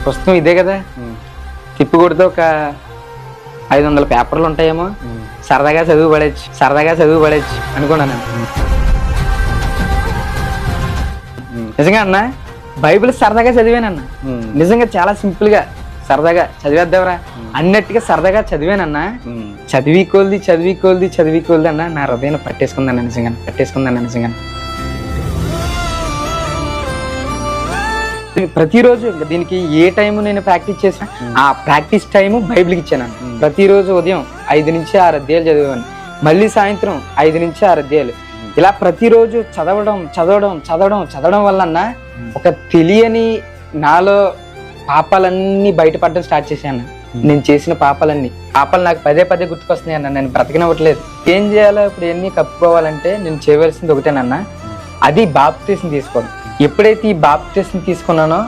పుస్తకం ఇదే కదా, తిప్పి కొడితే ఒక 500 పేపర్లు ఉంటాయేమో, సరదాగా చదువు పడేచ్చు అనుకున్నాను. నిజంగా అన్న బైబిల్ సరదాగా చదివానన్న, నిజంగా చాలా సింపుల్ గా సరదాగా చదివేద్దావరా అన్నట్టుగా సరదాగా చదివానన్నా. చదివి కొలిది అన్న నా హృదయాన్ని పట్టేసుకుందన్న, నిజంగా. ప్రతిరోజు దీనికి ఏ టైం నేను ప్రాక్టీస్ చేసిన ఆ ప్రాక్టీస్ టైం బైబిల్కి ఇచ్చాను. ప్రతిరోజు ఉదయం 5 నుంచి 6 అధ్యాయాలు చదివాను, మళ్ళీ సాయంత్రం 5 నుంచి 6 అధ్యాయాలు. ఇలా ప్రతిరోజు చదవడం వల్ల ఒక తెలియని నాలో పాపాలన్నీ బయటపడడం స్టార్ట్ చేశాను. నేను చేసిన పాపాలు నాకు పదే గుర్తుకొస్తున్నాయి అన్న. నేను బ్రతకనివ్వట్లేదు. ఏం చేయాలో ఇప్పుడు ఎన్ని కప్పుకోవాలంటే నేను చేయవలసింది ఒకటేనన్నా, అది బాప్తీసం తీసుకోవడం. ఎప్పుడైతే ఈ బాప్తీసం తీసుకున్నానో